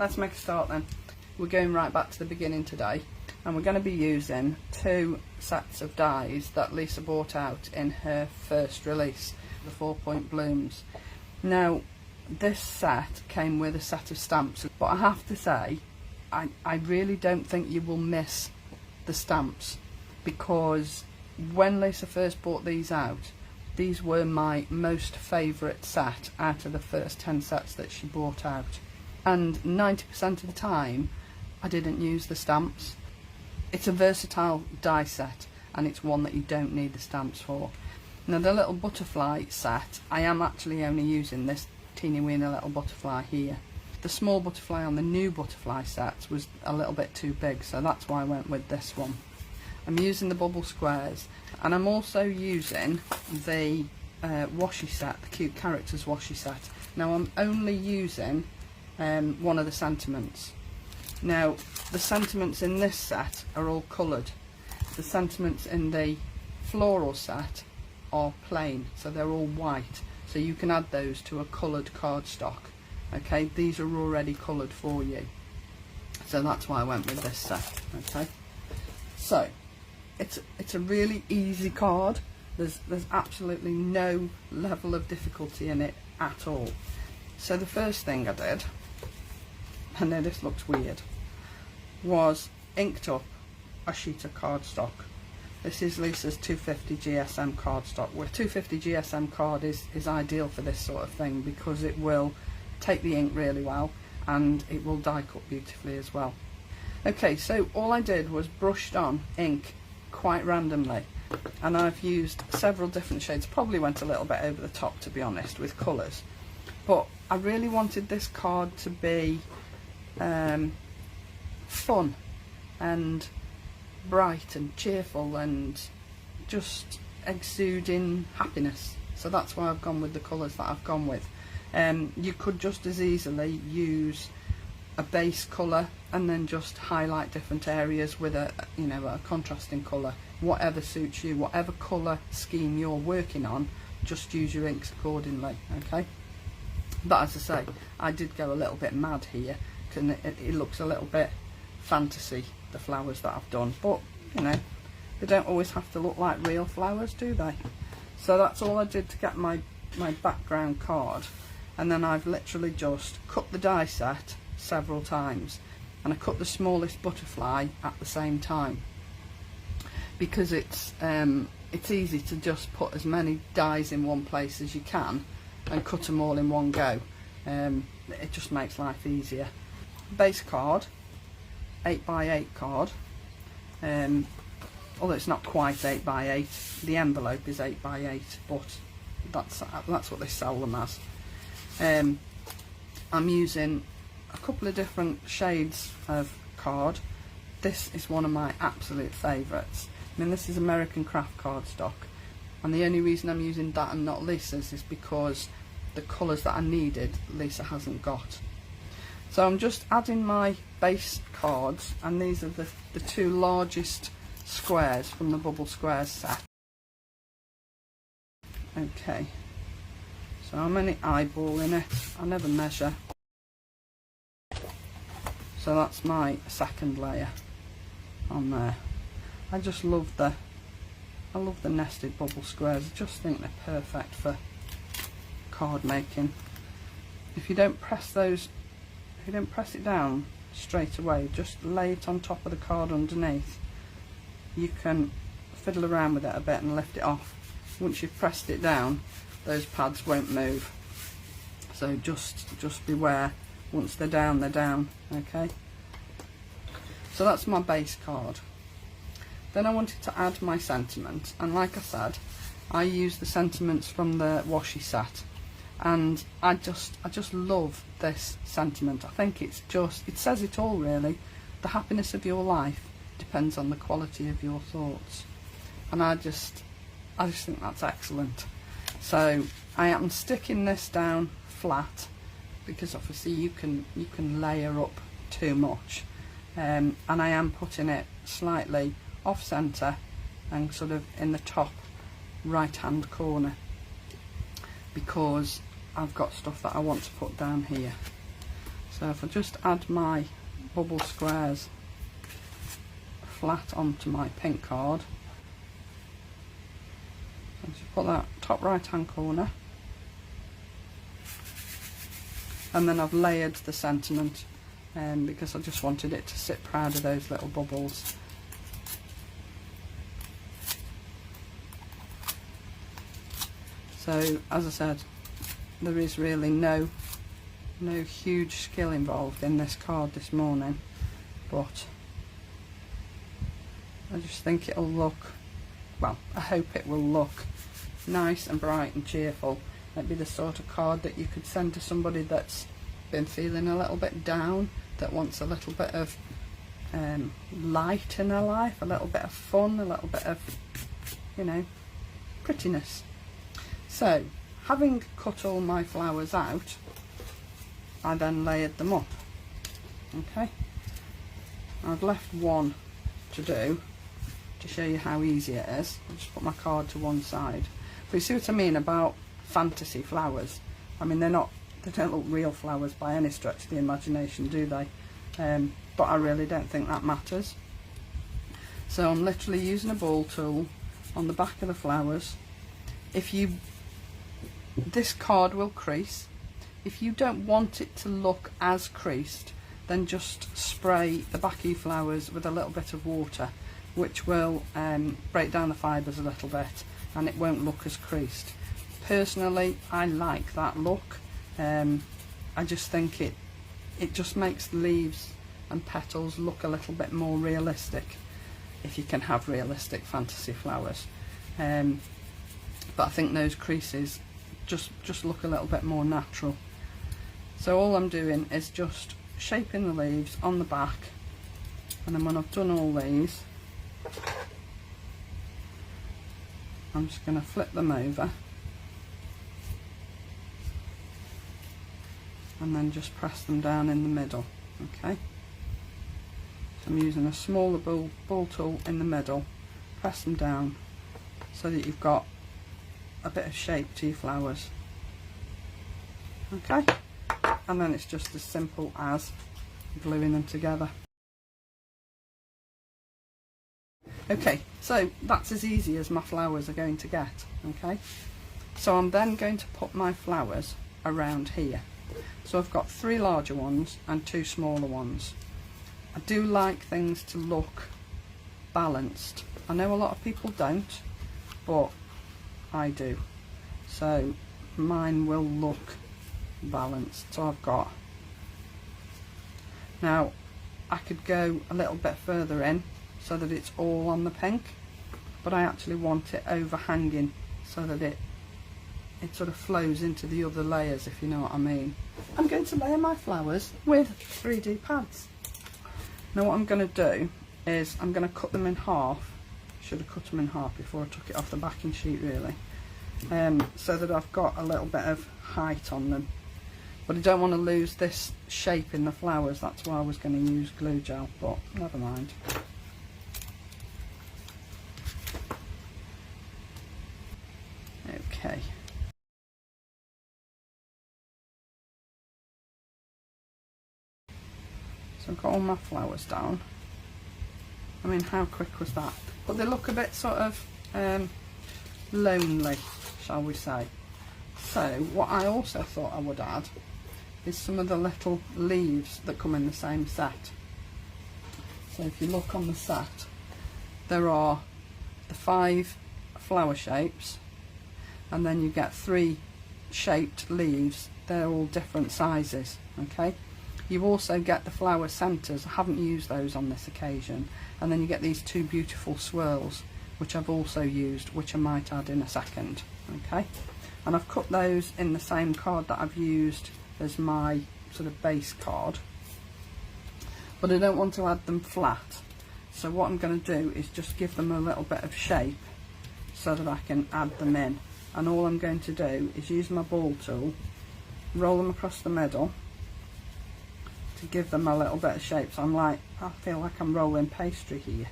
let's make a start then. We're going right back to the beginning today, and we're going to be using 2 sets of dies that Lisa bought out in her first release, the 4-point blooms. Now, this set came with a set of stamps, but I have to say, I really don't think you will miss the stamps, because when Lisa first bought these out, these were my most favourite set out of the first 10 sets that she bought out. And 90% of the time, I didn't use the stamps. It's a versatile die set, and it's one that you don't need the stamps for. Now, the little butterfly set, I am actually only using this teeny weeny little butterfly here. The small butterfly on the new butterfly sets was a little bit too big, so that's why I went with this one. I'm using the bubble squares, and I'm also using the washi set, the cute characters washi set. Now, I'm only using one of the sentiments. Now, the sentiments in this set are all coloured. The sentiments in the floral set are plain, so they're all white, so you can add those to a coloured cardstock. Okay, these are already coloured for you, so that's why I went with this set. Okay, so it's a really easy card. There's absolutely no level of difficulty in it at all. So the first thing I did, I know this looks weird, was inked up a sheet of cardstock. This is Lisa's 250 GSM cardstock, where 250 GSM card is ideal for this sort of thing, because it will take the ink really well and it will die cut beautifully as well. Okay, so all I did was brushed on ink quite randomly, and I've used several different shades. Probably went a little bit over the top, to be honest, with colours, but I really wanted this card to be fun and bright and cheerful and just exuding happiness, so that's why I've gone with the colours that I've gone with. You could just as easily use a base colour and then just highlight different areas with a contrasting colour. Whatever suits you, whatever colour scheme you're working on, just use your inks accordingly. Okay, but as I say, I did go a little bit mad here, because it looks a little bit fantasy, the flowers that I've done, but they don't always have to look like real flowers, do they? So that's all I did to get my background card, and then I've literally just cut the die set several times, and I cut the smallest butterfly at the same time, because it's easy to just put as many dies in one place as you can and cut them all in one go. It just makes life easier. Base card, 8x8 card, although it's not quite 8x8, the envelope is 8x8, but that's what they sell them as. I'm using a couple of different shades of card. This is one of my absolute favourites. I mean, this is American Craft cardstock, and the only reason I'm using that and not Lisa's is because the colours that I needed, Lisa hasn't got. So I'm just adding my base cards, and these are the 2 largest squares from the bubble squares set. Okay, so how many eyeballing it? I never measure. So that's my second layer on there. I just love the nested bubble squares. I just think they're perfect for card making. If you don't press it down straight away, just lay it on top of the card underneath. You can fiddle around with it a bit and lift it off. Once you've pressed it down, those pads won't move. So just beware. Once they're down, they're down. Okay. So that's my base card. Then I wanted to add my sentiment, and like I said, I use the sentiments from the washi set, and I just love this sentiment. I think it says it all really. The happiness of your life depends on the quality of your thoughts, and I just think that's excellent. So I am sticking this down flat, because obviously you can layer up too much, and I am putting it slightly off centre and sort of in the top right hand corner, because I've got stuff that I want to put down here. So if I just add my bubble squares flat onto my pink card, so just put that top right hand corner, and then I've layered the sentiment because I just wanted it to sit proud of those little bubbles. So as I said, there is really no huge skill involved in this card this morning, but I just think it'll look, well, I hope it will look nice and bright and cheerful. It'd be the sort of card that you could send to somebody that's been feeling a little bit down, that wants a little bit of light in their life, a little bit of fun, a little bit of, you know, prettiness. So, having cut all my flowers out, I then layered them up. Okay, I've left one to do to show you how easy it is. I'll just put my card to one side. But you see what I mean about fantasy flowers? I mean, they don't look real flowers by any stretch of the imagination, do they? But I really don't think that matters. So I'm literally using a ball tool on the back of the flowers. This card will crease. If you don't want it to look as creased, then just spray the back of your flowers with a little bit of water, which will break down the fibres a little bit, and it won't look as creased. Personally, I like that look. I just think it just makes the leaves and petals look a little bit more realistic, if you can have realistic fantasy flowers. But I think those creases just look a little bit more natural. So all I'm doing is just shaping the leaves on the back, and then when I've done all these, I'm just going to flip them over and then just press them down in the middle. Okay, so I'm using a smaller ball tool in the middle, press them down so that you've got a bit of shape to your flowers. Okay, and then it's just as simple as gluing them together. Okay, so that's as easy as my flowers are going to get. Okay, so I'm then going to put my flowers around here. So I've got 3 larger ones and 2 smaller ones. I do like things to look balanced. I know a lot of people don't, but I do. So mine will look balanced. So I've got, now I could go a little bit further in so that it's all on the pink, but I actually want it overhanging so that it sort of flows into the other layers, if you know what I mean. I'm going to layer my flowers with 3D pads. Now what I'm going to do is I'm going to cut them in half. Should have cut them in half before I took it off the backing sheet, really, so that I've got a little bit of height on them. But I don't want to lose this shape in the flowers. That's why I was going to use glue gel, but never mind. Okay. So I've got all my flowers down. I mean, how quick was that? But they look a bit sort of lonely, shall we say. So what I also thought I would add is some of the little leaves that come in the same set. So if you look on the set, there are the 5 flower shapes, and then you get 3 shaped leaves. They're all different sizes. Okay, you also get the flower centres. I haven't used those on this occasion. And then you get these 2 beautiful swirls, which I've also used, which I might add in a second. Okay, and I've cut those in the same card that I've used as my sort of base card, but I don't want to add them flat. So what I'm going to do is just give them a little bit of shape so that I can add them in. And all I'm going to do is use my ball tool, roll them across the middle to give them a little bit of shape. So I feel like I'm rolling pastry here.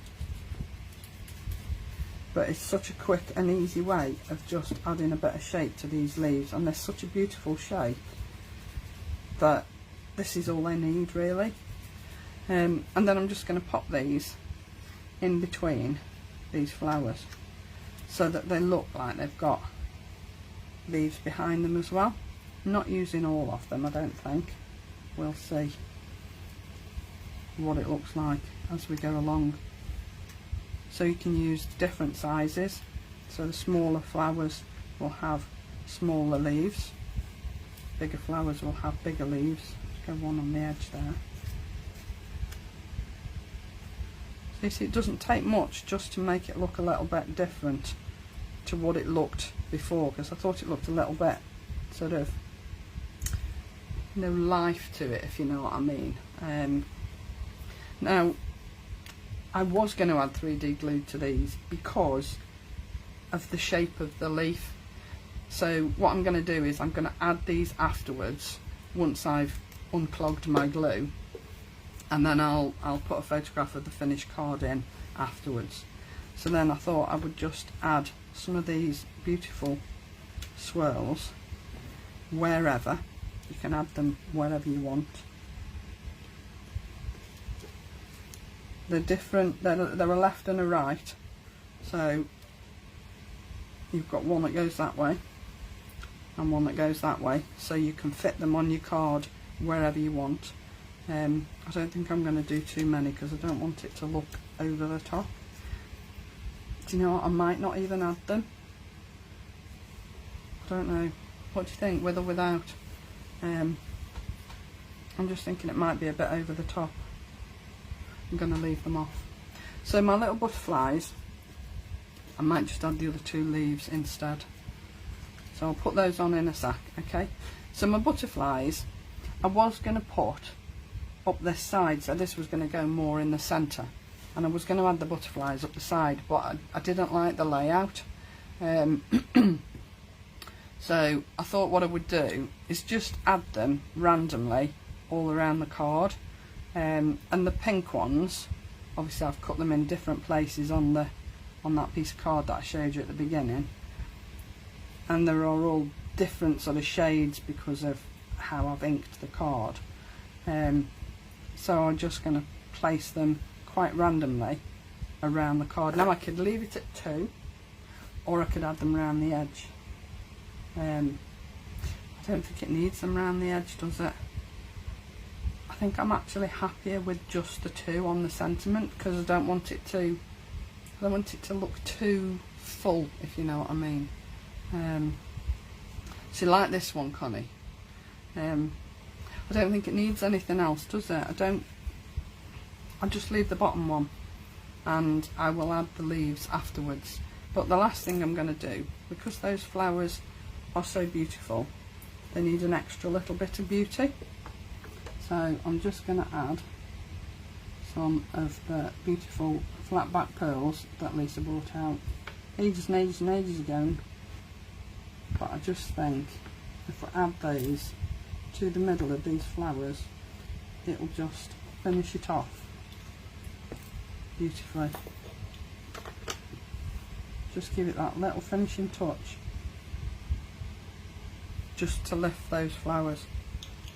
But it's such a quick and easy way of just adding a bit of shape to these leaves, and they're such a beautiful shape that this is all they need really. And then I'm just going to pop these in between these flowers so that they look like they've got leaves behind them as well. I'm not using all of them, I don't think. We'll see what it looks like as we go along. So you can use different sizes, so the smaller flowers will have smaller leaves, bigger flowers will have bigger leaves. Go one on the edge there. So you see, it doesn't take much just to make it look a little bit different to what it looked before, because I thought it looked a little bit sort of no life to it, if you know what I mean. Now I was going to add 3D glue to these because of the shape of the leaf. So what I'm going to do is I'm going to add these afterwards once I've unclogged my glue, and then I'll put a photograph of the finished card in afterwards. So then I thought I would just add some of these beautiful swirls wherever. You can add them wherever you want. They're different, they're a left and a right, so you've got one that goes that way and one that goes that way, so you can fit them on your card wherever you want. I don't think I'm going to do too many because I don't want it to look over the top. Do you know what, I might not even add them. I don't know, what do you think, with or without? I'm just thinking it might be a bit over the top. I'm going to leave them off. So my little butterflies, I might just add the other two leaves instead. So I'll put those on in a sec, okay? So my butterflies, I was going to put up this side, so this was going to go more in the centre. And I was going to add the butterflies up the side, but I didn't like the layout. So I thought what I would do is just add them randomly all around the card. And the pink ones, obviously I've cut them in different places on that piece of card that I showed you at the beginning, and they are all different sort of shades because of how I've inked the card. So I'm just going to place them quite randomly around the card. Now I could leave it at 2, or I could add them around the edge. I don't think it needs them around the edge, does it? I think I'm actually happier with just the 2 on the sentiment, because I don't want it to look too full, if you know what I mean. So like this one, Connie, I don't think it needs anything else, does it? I'll just leave the bottom one and I will add the leaves afterwards. But the last thing I'm going to do, because those flowers are so beautiful, they need an extra little bit of beauty. So I'm just going to add some of the beautiful flat back pearls that Lisa brought out ages and ages and ages ago. But I just think if I add these to the middle of these flowers, it'll just finish it off beautifully. Just give it that little finishing touch, just to lift those flowers.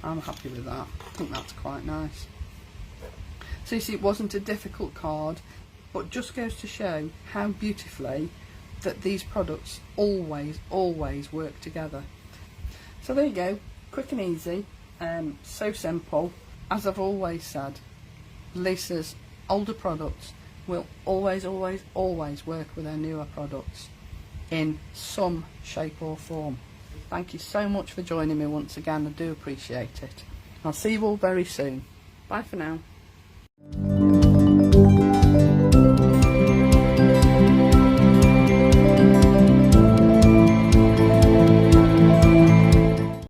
I'm happy with that. I think that's quite nice. So you see, it wasn't a difficult card, but just goes to show how beautifully that these products always work together. So there you go, quick and easy, so simple. As I've always said, Lisa's older products will always work with her newer products in some shape or form. Thank you so much for joining me once again, I do appreciate it. I'll see you all very soon. Bye for now.